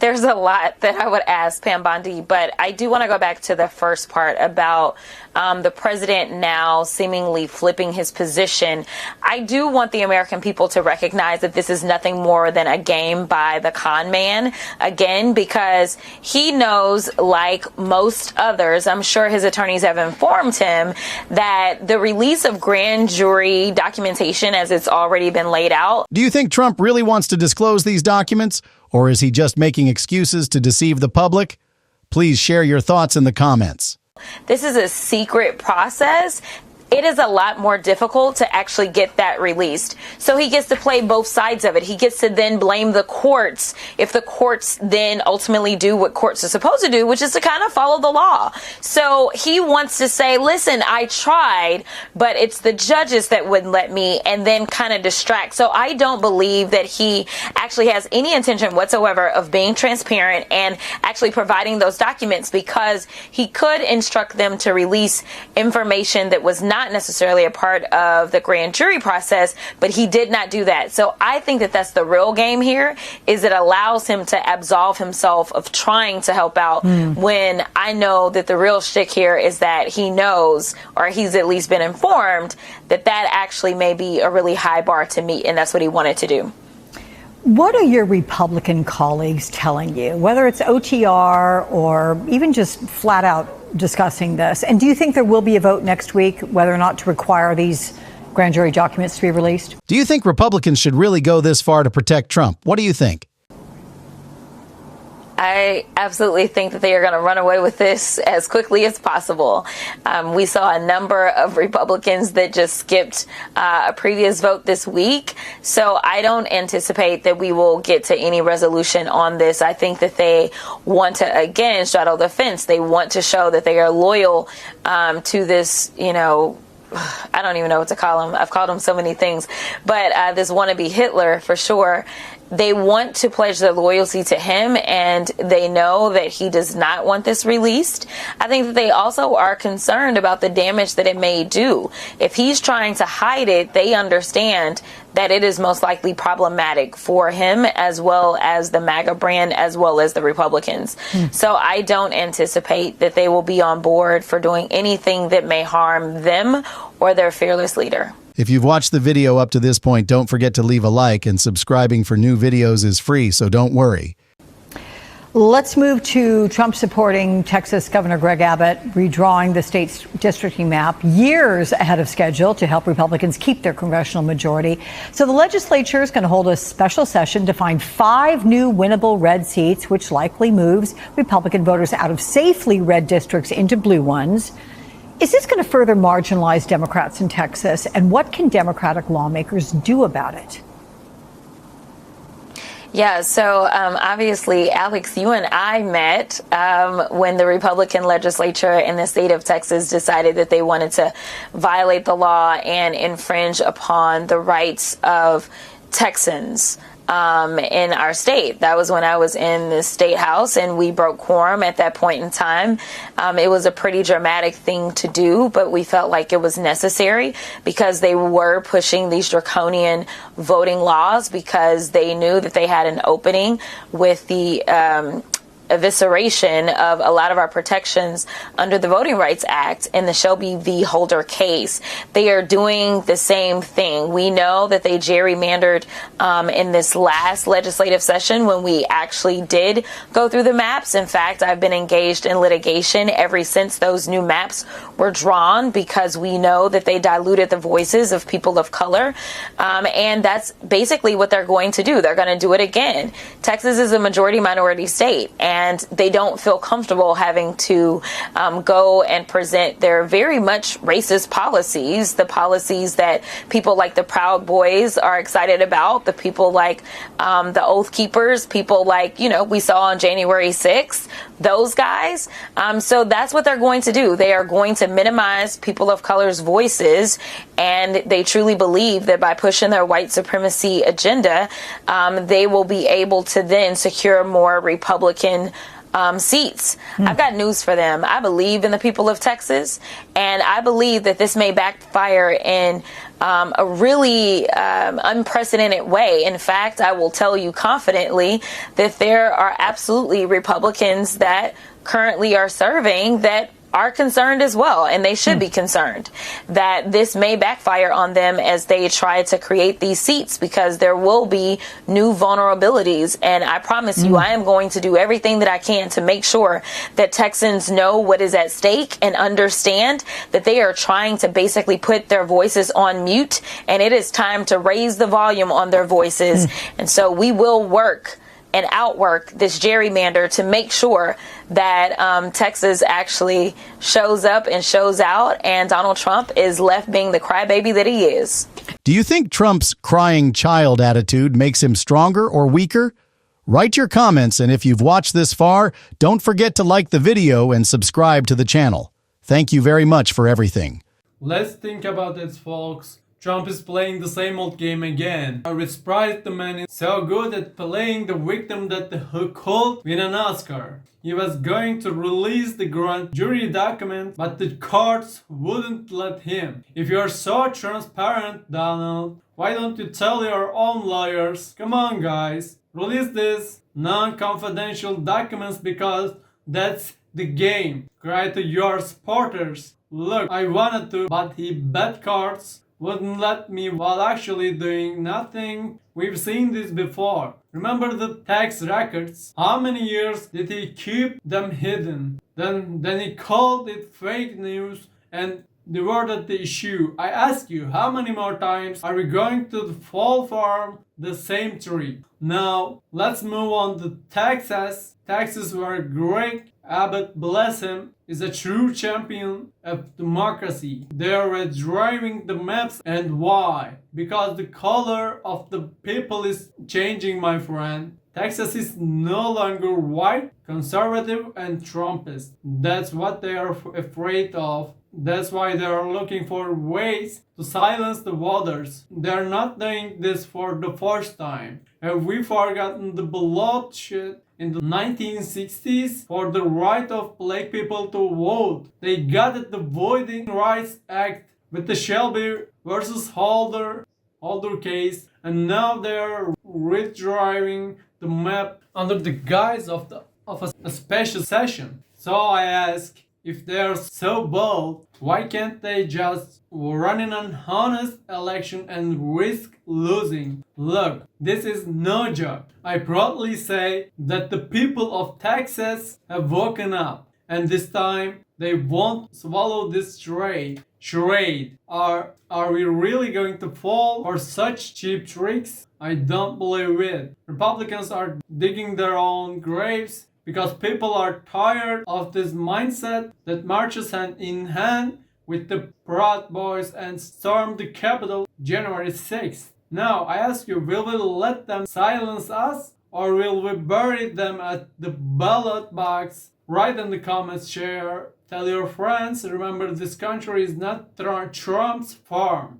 There's a lot that I would ask Pam Bondi, but I do want to go back to the first part about the president now seemingly flipping his position. I do want the American people to recognize that this is nothing more than a game by the con man, again, because he knows, like most others, I'm sure his attorneys have informed him, that the release of grand jury documentation as it's already been laid out. Do you think Trump really wants to disclose these documents, or is he just making excuses to deceive the public? Please share your thoughts in the comments. This is a secret process. It is a lot more difficult to actually get that released. So he gets to play both sides of it. He gets to then blame the courts if the courts then ultimately do what courts are supposed to do, which is to kind of follow the law. So he wants to say, listen, I tried, but it's the judges that wouldn't let me, and then kind of distract. So I don't believe that he actually has any intention whatsoever of being transparent and actually providing those documents, because he could instruct them to release information that was not necessarily a part of the grand jury process, but he did not do that. So I think that that's the real game here, is it allows him to absolve himself of trying to help out, when I know that the real shtick here is that he knows, or he's at least been informed, that that actually may be a really high bar to meet, and that's what he wanted to do. What are your Republican colleagues telling you, whether it's OTR or even just flat out discussing this? And do you think there will be a vote next week whether or not to require these grand jury documents to be released? Do you think Republicans should really go this far to protect Trump? What do you think? I absolutely think that they are going to run away with this as quickly as possible. We saw a number of Republicans that just skipped a previous vote this week. So I don't anticipate that we will get to any resolution on this. I think that they want to, again, straddle the fence. They want to show that they are loyal to this, I don't even know what to call him. I've called him so many things, but this wannabe Hitler for sure. They want to pledge their loyalty to him, and they know that he does not want this released. I think that they also are concerned about the damage that it may do. If he's trying to hide it, they understand that it is most likely problematic for him, as well as the MAGA brand, as well as the Republicans. So I don't anticipate that they will be on board for doing anything that may harm them or their fearless leader. If you've watched the video up to this point, don't forget to leave a like, and subscribing for new videos is free, so don't worry. Let's move to Trump supporting Texas Governor Greg Abbott redrawing the state's districting map years ahead of schedule to help Republicans keep their congressional majority. So the legislature is going to hold a special session to find 5 new winnable red seats, which likely moves Republican voters out of safely red districts into blue ones. Is this going to further marginalize Democrats in Texas, and what can Democratic lawmakers do about it? Yeah, so obviously, Alex, you and I met when the Republican legislature in the state of Texas decided that they wanted to violate the law and infringe upon the rights of Texans in our state. That was when I was in the state house, and we broke quorum at that point in time. It was a pretty dramatic thing to do, but we felt like it was necessary because they were pushing these draconian voting laws, because they knew that they had an opening with the evisceration of a lot of our protections under the Voting Rights Act in the Shelby v. Holder case. They are doing the same thing. We know that they gerrymandered in this last legislative session when we actually did go through the maps. In fact, I've been engaged in litigation ever since those new maps were drawn, because we know that they diluted the voices of people of color. And that's basically what they're going to do. They're going to do it again. Texas is a majority minority state, and they don't feel comfortable having to go and present their very much racist policies, the policies that people like the Proud Boys are excited about, the people like the Oath Keepers, people like, we saw on January 6th, those guys. So that's what they're going to do. They are going to minimize people of color's voices, and they truly believe that by pushing their white supremacy agenda, they will be able to then secure more Republican seats. I've got news for them. I believe in the people of Texas, and I believe that this may backfire in a really unprecedented way. In fact, I will tell you confidently that there are absolutely Republicans that currently are serving that are concerned as well, and they should be concerned that this may backfire on them as they try to create these seats, because there will be new vulnerabilities. And I promise you, I am going to do everything that I can to make sure that Texans know what is at stake and understand that they are trying to basically put their voices on mute, and it is time to raise the volume on their voices. And so we will work and outwork this gerrymander to make sure that Texas actually shows up and shows out, and Donald Trump is left being the crybaby that he is. Do you think Trump's crying child attitude makes him stronger or weaker? Write your comments, and if you've watched this far, don't forget to like the video and subscribe to the channel. Thank you very much for everything. Let's think about it, folks. Trump is playing the same old game again. I was surprised the man is so good at playing the victim that he could win an Oscar. He was going to release the grand jury document, but the courts wouldn't let him. If you're so transparent, Donald, why don't you tell your own lawyers, come on guys, release these non-confidential documents, because that's the game. Cry to your supporters. Look, I wanted to, but he bet cards wouldn't let me while actually doing nothing. We've seen this before. Remember the tax records? How many years did he keep them hidden? Then he called it fake news and diverted the issue. I ask you, how many more times are we going to fall from the same tree? Now, let's move on to Texas. Texas were great. Abbott, bless him, is a true champion of democracy. They are driving the maps, and why? Because the color of the people is changing, my friend. Texas is no longer white, conservative, and Trumpist. That's what they are afraid of. That's why they are looking for ways to silence the voters. They're not doing this for the first time. Have we forgotten the bloodshed in the 1960s for the right of black people to vote? They got at the Voting Rights Act with the Shelby versus Holder case, and now they are redrawing the map under the guise of a special session. So I ask, if they are so bold, why can't they just run in an honest election and risk losing? Look, this is no joke. I proudly say that the people of Texas have woken up, and this time they won't swallow this charade. Are we really going to fall for such cheap tricks? I don't believe it. Republicans are digging their own graves, because people are tired of this mindset that marches hand in hand with the Proud Boys and stormed the Capitol January 6th. Now, I ask you, will we let them silence us, or will we bury them at the ballot box? Write in the comments, share, tell your friends. Remember, this country is not Trump's farm.